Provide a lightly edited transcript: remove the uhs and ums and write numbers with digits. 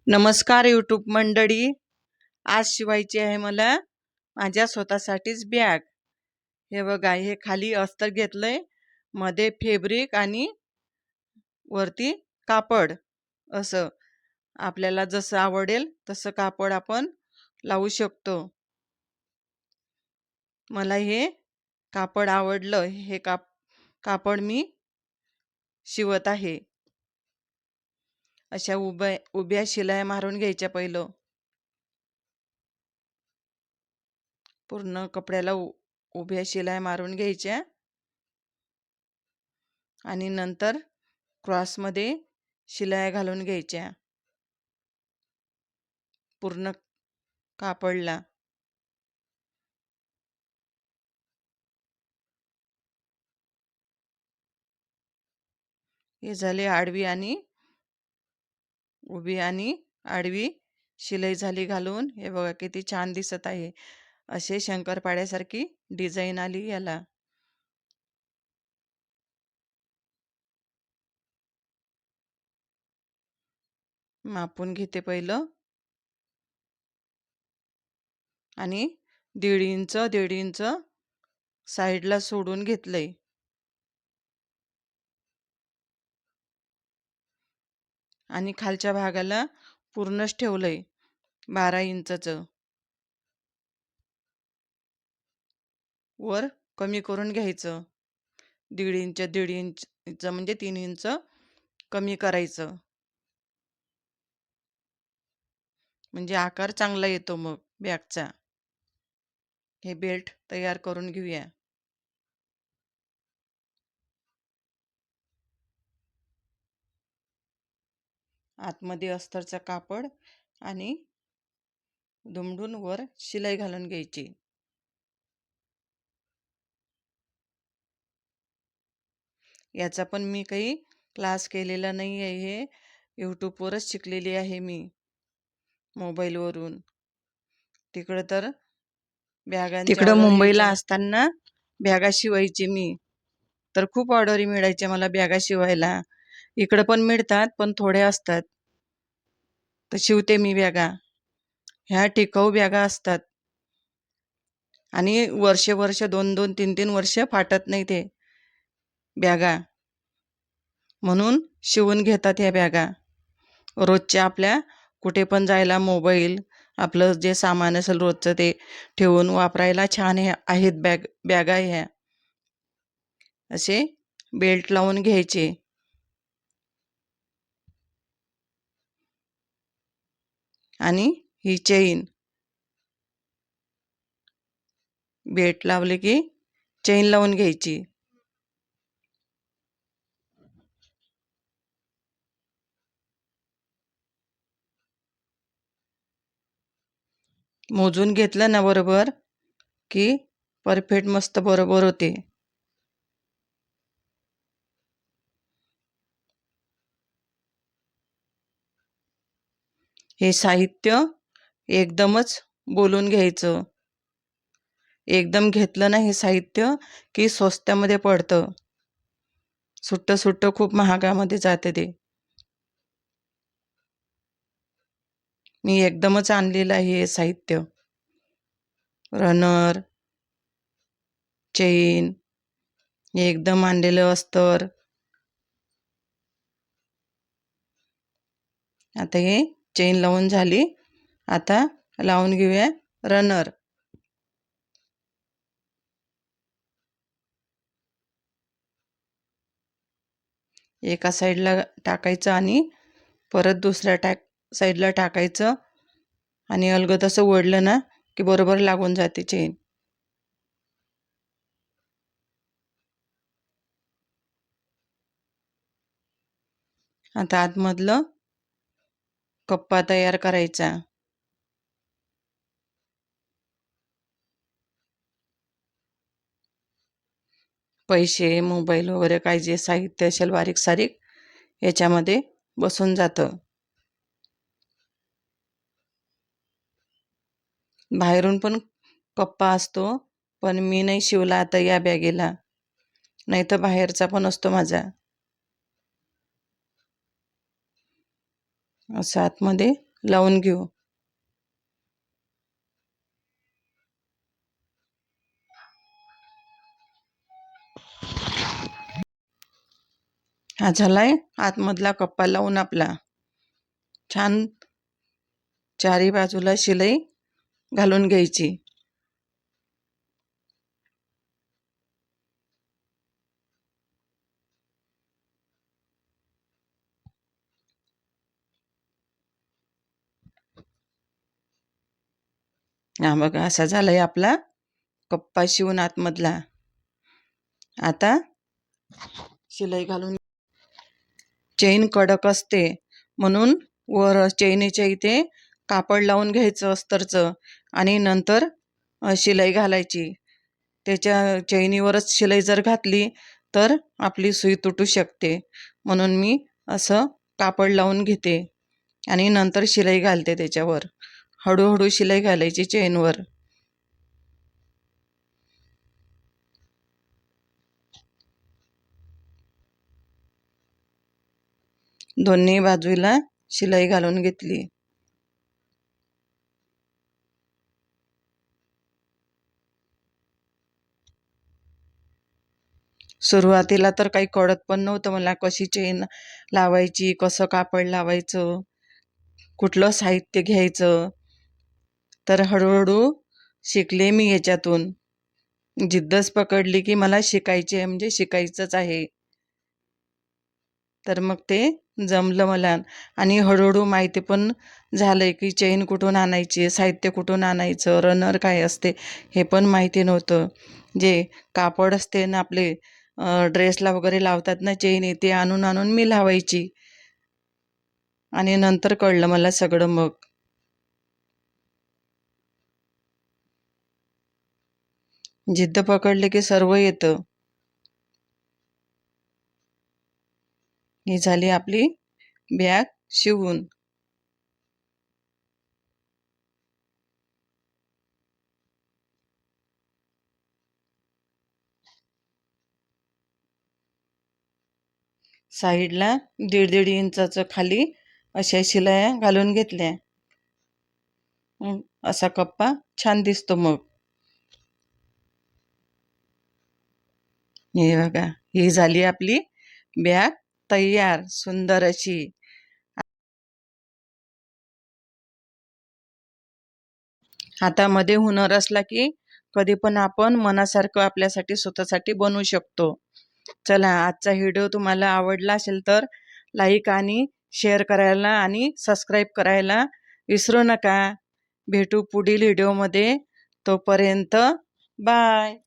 नमस्कार यूट्यूब मंडळी. आज शिवायची आहे मला माझ्या स्वतःसाठीच बॅग. हे बघा, हे खाली अस्तर घेतलंय, मध्ये फॅब्रिक आणि वरती कापड. असं आपल्याला जसं आवडेल तसं कापड आपण लावू शकतो. मला हे कापड आवडलं. हे कापड मी शिवत आहे. अशा उभ्या शिलाई मारून घ्यायच्या पहिलं. पूर्ण कपड्याला उभ्या शिलाई मारून घ्यायच्या आणि नंतर क्रॉसमध्ये शिलाई घालून घ्यायच्या पूर्ण कापडला. हे झाले आडवी आणि उभी आणि आडवी शिलाई झाली घालून. हे बघा किती छान दिसत आहे. असे शंकरपाड्यासारखी डिझाईन आली याला. मापून घेते पहिलं आणि 1.5 इंच साईडला सोडून घेतलंय. आणि खालच्या भागाला पूर्णच ठेवलंय 12 इंचचं. वर कमी करून घ्यायचं. 1.5 इंच म्हणजे 3 इंच कमी करायचं. म्हणजे आकार चांगला येतो मग बॅगचा. हे बेल्ट तयार करून घेऊया. आतमध्ये अस्तरचा कापड आणि दुमडून वर शिलाई घालून घ्यायची. याचा पण मी काही क्लास केलेला नाही आहे. हे यूट्यूबवरच शिकलेली आहे मी, मोबाईलवरून. तिकडं मुंबईला असताना बॅगा शिवायची मी, तर खूप ऑर्डरी मिळायच्या मला बॅगा शिवायला. इकडं पण मिळतात पण थोड्या असतात, तर शिवते मी बॅगा. ह्या टिकाऊ बॅगा असतात आणि वर्ष 2-2, 3-3 वर्ष फाटत नाही ते बॅगा. म्हणून शिवून घेतात ह्या बॅगा. रोजच्या आपल्या कुठे पण जायला, मोबाईल, आपलं जे सामान असेल रोजचं ते ठेवून वापरायला छान आहेत बॅगा ह्या. असे बेल्ट लावून घ्यायचे आणि ही चेन. बेल्ट लावले की चेन लावून घ्यायची. मोजून घेतलं ना बरोबर की परफेक्ट मस्त बरोबर होते. हे साहित्य एकदमच बोलून घ्यायचं. एकदम घेतलं ना हे साहित्य की स्वस्तामध्ये पडतं. सुट्ट खूप महागामध्ये जाते ते. मी एकदमच आणलेलं आहे हे साहित्य. रनर, चेन, हे एकदम आणलेलं अस्तर. आता हे चेन लावून झाली. आता लावून घेऊया रनर. एका साईडला टाकायचं आणि परत दुसऱ्या साईडला टाकायचं आणि अलगद असं ओढलं ना की बरोबर लागून जाते चेन. आता आतमधलं कप्पा तयार करायचा. पैसे, मोबाईल वगैरे काय जे साहित्य असेल बारीक सारीक याच्यामध्ये बसून जातं. बाहेरून पण कप्पा असतो, पण मी नाही शिवला आता या बॅगेला, नाही तर बाहेरचा पण असतो माझा. असं आतमध्ये लावून घेऊ. हा झालाय आतमधला कप्पा लावून आपला. छान चारी बाजूला शिलाई घालून घ्यायची. हा बघा असा झालाय आपला कप्पा शिवून आतमधला. आता शिलाई घालून. चेन कडक असते म्हणून वर चेनीच्या इथे कापड लावून घ्यायचं अस्तरचं आणि नंतर शिलाई घालायची. त्याच्या चैनीवरच शिलाई जर घातली तर आपली सुई तुटू शकते, म्हणून मी असं कापड लावून घेते आणि नंतर शिलाई घालते त्याच्यावर. हळूहळू शिलाई घालायची चेनवर. दोन्ही बाजूला शिलाई घालून घेतली. सुरुवातीला तर काही कळत पण नव्हतं मला, कशी चेन लावायची, कसं कापड लावायचं, कुठलं साहित्य घ्यायचं. तर हळूहळू शिकले मी याच्यातून. जिद्दच पकडली की मला शिकायचे म्हणजे शिकायचंच आहे. तर मग ते जमलं मला आणि हळूहळू माहिती पण झालंय की चेन कुठून आणायची, साहित्य कुठून आणायचं, रनर काय असते हे पण माहिती नव्हतं. जे कापड असते ना आपले ड्रेसला वगैरे लावतात ना चेन, ते आणून आणून मी लावायची आणि नंतर कळलं मला सगळं. मग जिद्द पकडले की सर्व येतं. ही झाली आपली बॅग शिवून. साईडला 1.5 इंचाचं खाली अशा शिलाया घालून घेतल्या. असा कप्पा छान दिसतो. मग हे बघा, ही झाली आपली बॅग तयार, सुंदर अशी. हातामध्ये हुनर असला की कधी पण आपण मनासारखं आपल्यासाठी स्वतःसाठी बनवू शकतो. चला, आजचा व्हिडिओ तुम्हाला आवडला असेल तर लाईक आणि शेअर करायला आणि सबस्क्राईब करायला विसरू नका. भेटू पुढील व्हिडिओमध्ये. तोपर्यंत बाय.